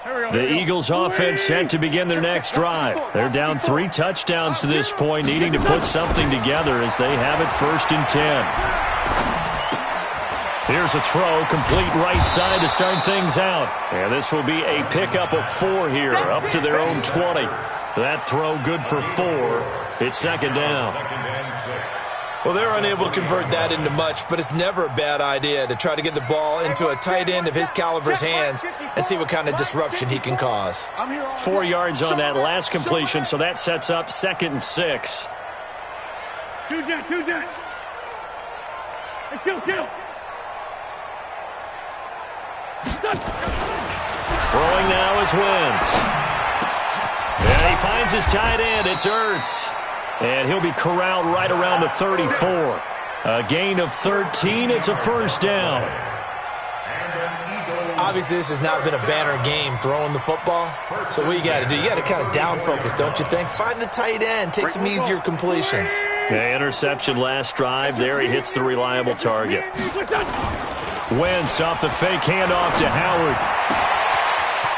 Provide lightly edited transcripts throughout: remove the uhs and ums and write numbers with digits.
The Eagles offense set to begin their next drive. They're down 3 touchdowns to this point, needing to put something together as they have it 1st and 10. Here's a throw, complete right side to start things out. And this will be a pickup of 4 here, up to their own 20. That throw good for 4. It's 2nd down. Well, they're unable to convert that into much, but it's never a bad idea to try to get the ball into a tight end of his caliber's hands and see what kind of disruption he can cause. 4 yards on that last completion, so that sets up 2nd and 6. Two-jet. Hey, kill. Throwing now is Wentz. And he finds his tight end. It's Ertz. And he'll be corralled right around the 34. A gain of 13. It's a 1st down. Obviously, this has not been a banner game throwing the football. So what you got to do, you got to kind of down focus, don't you think? Find the tight end. Take some easier completions. Yeah, interception last drive. There he hits the reliable target. Wentz off the fake handoff to Howard.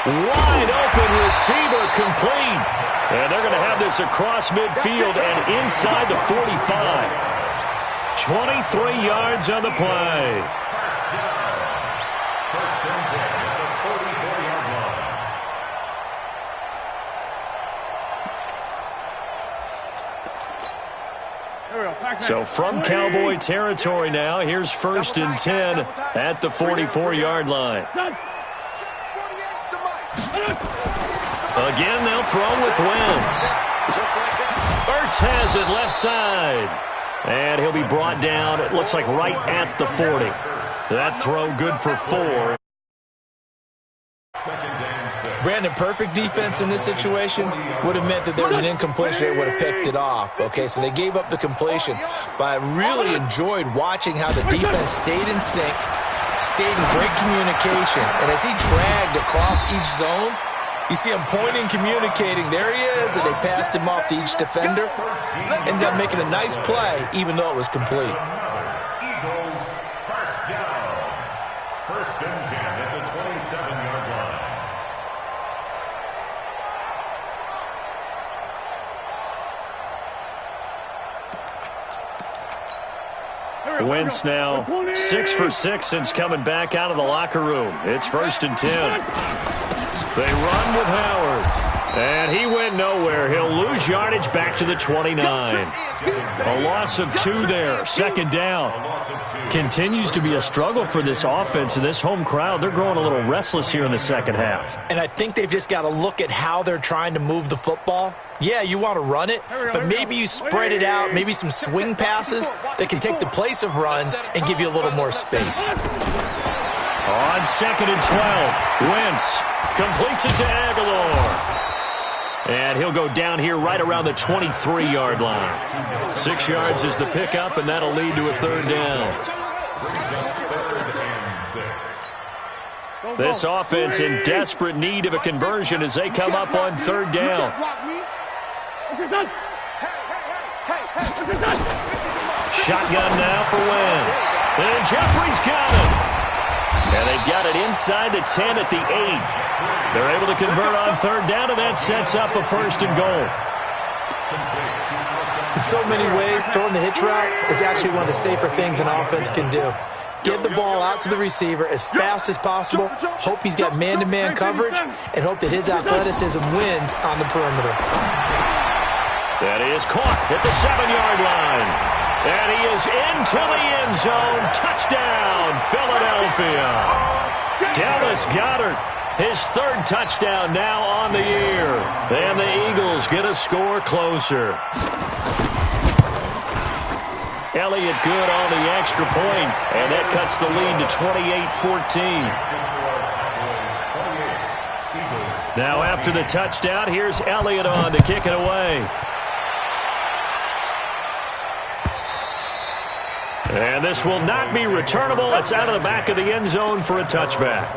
Wide open receiver complete. And they're going to have this across midfield and inside the 45. 23 yards on the play. So from Cowboy territory now, here's 1st and 10 at the 44-yard line. Again, they'll throw with Wentz. Ertz has it left side. And he'll be brought down, it looks like right at the 40. That throw good for 4. Brandon, perfect defense in this situation would have meant that there was an incompletion. They would have picked it off. Okay, so they gave up the completion. But I really enjoyed watching how the defense stayed in sync, stayed in great communication. And as he dragged across each zone, you see him pointing, communicating. There he is, and they passed him off to each defender. Ended up making a nice play, even though it was complete. Eagles, 1st down. 1st and 10 at the 27-yard line. Wentz now 6 for 6 since coming back out of the locker room. It's 1st and 10. They run with Howard. And he went nowhere. He'll lose yardage back to the 29. A loss of 2 there. 2nd down. Continues to be a struggle for this offense and this home crowd. They're growing a little restless here in the 2nd half. And I think they've just got to look at how they're trying to move the football. Yeah, you want to run it, but maybe you spread it out, maybe some swing passes that can take the place of runs and give you a little more space. On 2nd and 12, Wentz completes it to Aguilar. And he'll go down here right around the 23-yard line. 6 yards is the pickup, and that'll lead to a 3rd down. This offense in desperate need of a conversion as they come up on 3rd down. Shotgun now for Wentz. And Jeffrey's got him. And they've got it inside the 10 at the 8. They're able to convert on 3rd down, and that sets up a 1st and goal. In so many ways, throwing the hitch route is actually one of the safer things an offense can do. Get the ball out to the receiver as fast as possible, hope he's got man-to-man coverage, and hope that his athleticism wins on the perimeter. That is caught at the 7-yard line. And he is into the end zone. Touchdown, Philadelphia. Dallas Goedert, his 3rd touchdown now on the year. And the Eagles get a score closer. Elliott good on the extra point, and that cuts the lead to 28-14. Now after the touchdown, here's Elliott on to kick it away. And this will not be returnable. It's out of the back of the end zone for a touchback.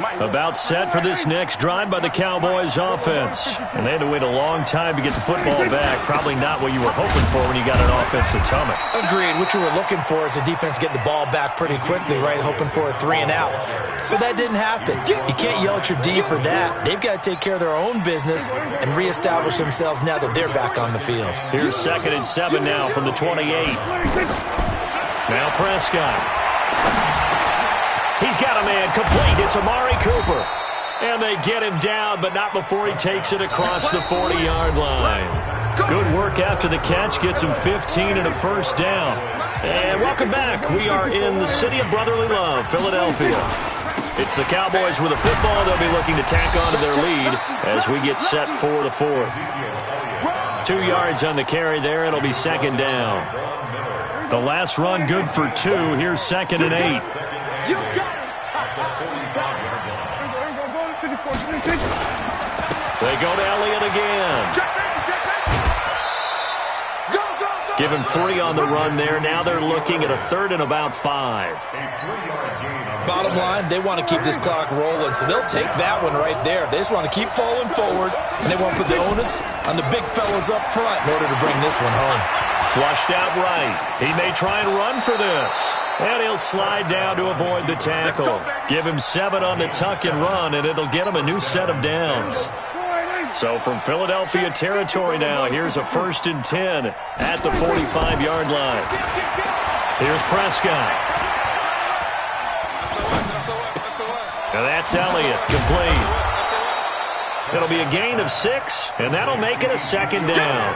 About set for this next drive by the Cowboys offense. And they had to wait a long time to get the football back. Probably not what you were hoping for when you got an offense that's humming. Agreed. What you were looking for is the defense get the ball back pretty quickly, right? Hoping for a 3 and out. So that didn't happen. You can't yell at your D for that. They've got to take care of their own business and reestablish themselves now that they're back on the field. Here's 2nd and 7 now from the 28. Now Prescott. He's got a man complete. It's Amari Cooper. And they get him down, but not before he takes it across the 40-yard line. Good work after the catch. Gets him 15 and a first down. And welcome back. We are in the city of brotherly love, Philadelphia. It's the Cowboys with a football. They'll be looking to tack on to their lead as we get set for the 4th. 2 yards on the carry there. It'll be 2nd down. The last run good for 2. Here's 2nd and 8. They go to Elliott again. Give him 3 on the run there. Now they're looking at a 3rd and about 5. Bottom line, they want to keep this clock rolling, so they'll take that one right there. They just want to keep falling forward, and they want to put the onus on the big fellas up front in order to bring this one home. Flushed out right. He may try and run for this. And he'll slide down to avoid the tackle. Give him 7 on the tuck and run, and it'll get him a new set of downs. So from Philadelphia territory now, here's a 1st and 10 at the 45-yard line. Here's Prescott. And that's Elliott, complete. It'll be a gain of 6, and that'll make it a 2nd down.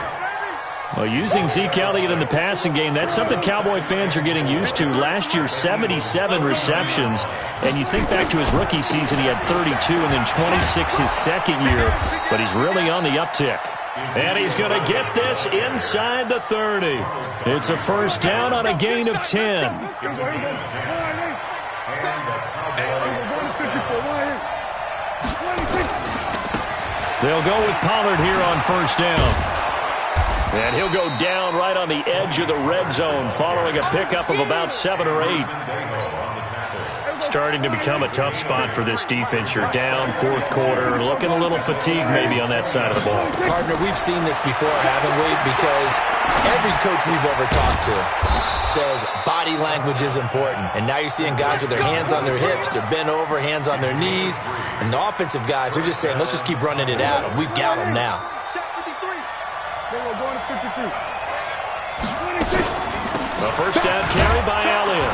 Well, using Zeke Elliott in the passing game, that's something Cowboy fans are getting used to. Last year, 77 receptions. And you think back to his rookie season, he had 32 and then 26 his second year. But he's really on the uptick. And he's going to get this inside the 30. It's a first down on a gain of 10. They'll go with Pollard here on first down. And he'll go down right on the edge of the red zone following a pickup of about 7 or 8. Starting to become a tough spot for this defense. You're down 4th quarter, looking a little fatigued maybe on that side of the ball. Partner, we've seen this before, haven't we? Because every coach we've ever talked to says body language is important. And now you're seeing guys with their hands on their hips, they're bent over, hands on their knees. And the offensive guys are just saying, let's just keep running it at them. We've got them now. A first down carry by Elliott.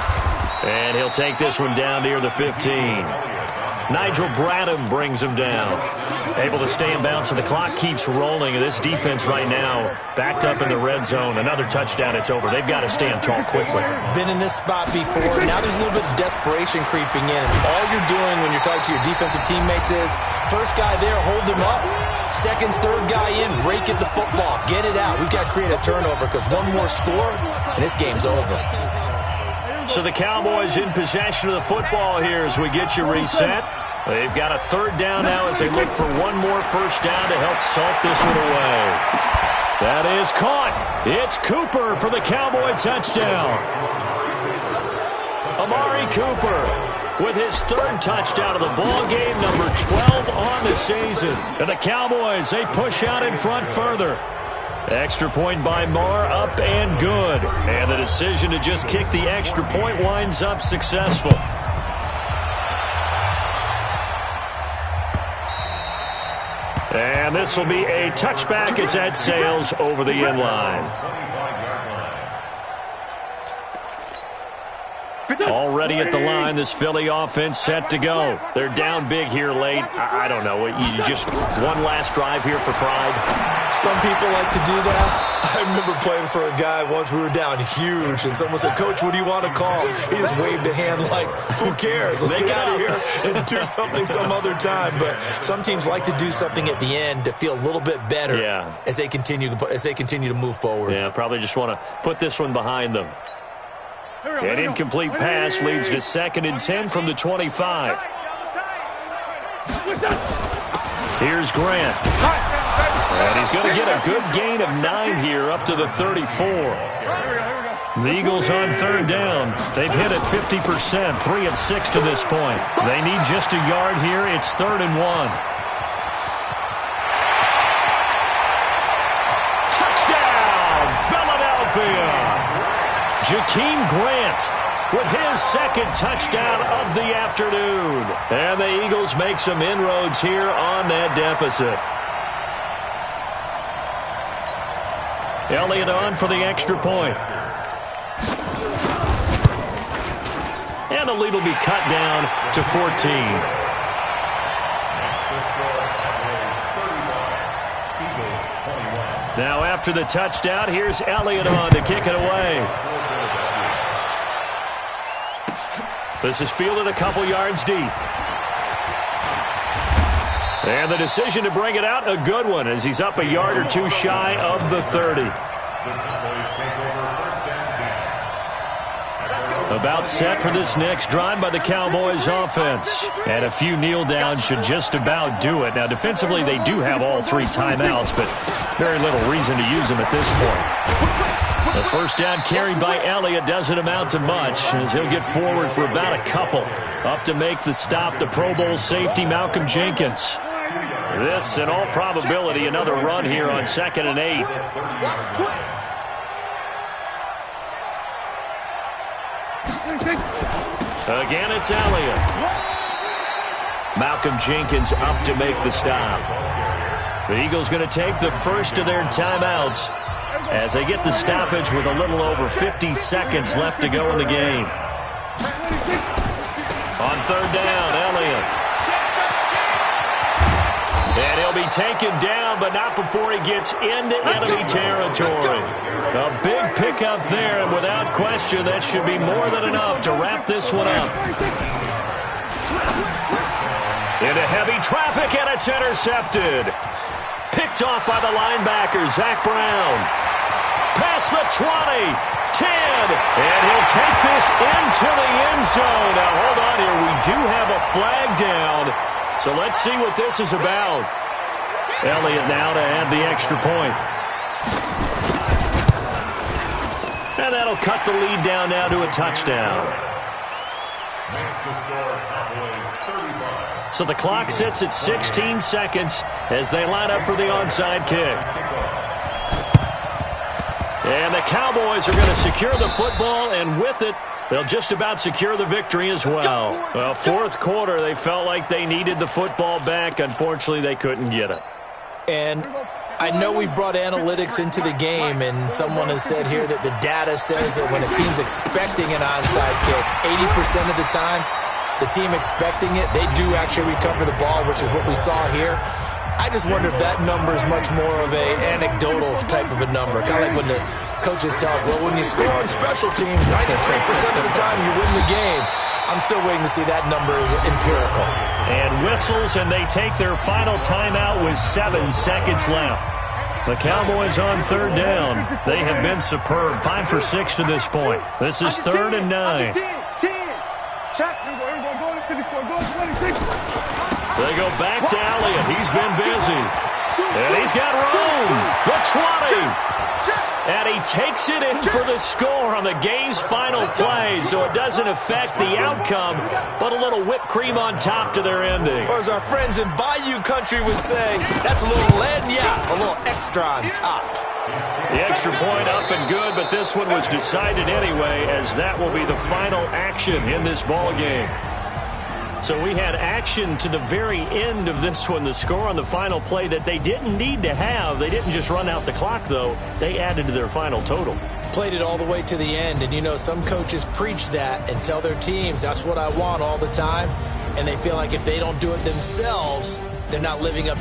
And he'll take this one down near the 15. Nigel Bradham brings him down. Able to stay in bounds, so the clock keeps rolling. And this defense right now backed up in the red zone. Another touchdown, it's over. They've got to stand tall quickly. Been in this spot before. Now there's a little bit of desperation creeping in. And all you're doing when you're talking to your defensive teammates is, first guy there, hold him up. Second, third guy in, rake at the football. Get it out. We've got to create a turnover because one more score, and this game's over. So the Cowboys in possession of the football here as we get you reset. They've got a 3rd down now as they look for one more first down to help salt this one away. That is caught. It's Cooper for the Cowboy touchdown. Amari Cooper with his 3rd touchdown of the ball game, number 12 on the season. And the Cowboys, they push out in front further. Extra point by Marr, up and good. And the decision to just kick the extra point winds up successful. And this will be a touchback as that sails over the end line. Already at the line, this Philly offense set to go. They're down big here late. I don't know. You just one last drive here for pride. Some people like to do that. I remember playing for a guy once. We were down huge, and someone said, "Coach, what do you want to call?" He just waved a hand like, "Who cares? Let's get out of here and do something some other time." But some teams like to do something at the end to feel a little bit better as they continue to move forward. Yeah, probably just want to put this one behind them. An incomplete pass leads to 2nd and 10 from the 25. Here's Grant. And he's going to get a good gain of 9 here up to the 34. The Eagles on third down. They've hit it 50%, 3 of 6 to this point. They need just a yard here. It's 3rd and 1. Touchdown, Philadelphia! Jakeem Grant with his second touchdown of the afternoon. And the Eagles make some inroads here on that deficit. Elliott on for the extra point. And the lead will be cut down to 14. Now after the touchdown, here's Elliott on to kick it away. This is fielded a couple yards deep. And the decision to bring it out, a good one, as he's up a yard or two shy of the 30. About set for this next drive by the Cowboys offense. And a few kneel downs should just about do it. Now, defensively, they do have all 3 timeouts, but very little reason to use them at this point. The first down carried by Elliott doesn't amount to much, as he'll get forward for about a couple. Up to make the stop, the Pro Bowl safety, Malcolm Jenkins. This, in all probability, another run here on 2nd and 8. Again, it's Elliott. Malcolm Jenkins up to make the stop. The Eagles going to take the first of their timeouts as they get the stoppage with a little over 50 seconds left to go in the game. On 3rd down, Elliott. And he'll be taken down, but not before he gets into enemy territory. A big pickup there, and without question, that should be more than enough to wrap this one up. Into heavy traffic, and it's intercepted. Picked off by the linebacker, Zach Brown. Past the 20, 10, and he'll take this into the end zone. Now, hold on here. We do have a flag down. So let's see what this is about. Elliott now to add the extra point. And that'll cut the lead down now to a touchdown. Makes the score Cowboys 35. So the clock sits at 16 seconds as they line up for the onside kick. And the Cowboys are going to secure the football, and with it, they'll just about secure the victory as well. Well, 4th quarter, they felt like they needed the football back. Unfortunately, they couldn't get it. And I know we brought analytics into the game, and someone has said here that the data says that when a team's expecting an onside kick, 80% of the time, the team expecting it, they do actually recover the ball, which is what we saw here. I just wonder if that number is much more of a anecdotal type of a number. Kind of like when the coaches tell us, well, when you score on special teams, 93% of the time you win the game. I'm still waiting to see that number is empirical. And whistles, and they take their final timeout with 7 seconds left. The Cowboys on 3rd down. They have been superb. 5 for 6 to this point. This is 3rd and 9. They go back to Elliott. He's been busy. And he's got room. The 20. And he takes it in for the score on the game's final play, so it doesn't affect the outcome, but a little whipped cream on top to their ending. Or as our friends in Bayou Country would say, that's a little lagniappe, a little extra on top. The extra point up and good, but this one was decided anyway, as that will be the final action in this ball game. So we had action to the very end of this one, the score on the final play that they didn't need to have. They didn't just run out the clock, though. They added to their final total. Played it all the way to the end, and you know, some coaches preach that and tell their teams, that's what I want all the time, and they feel like if they don't do it themselves, they're not living up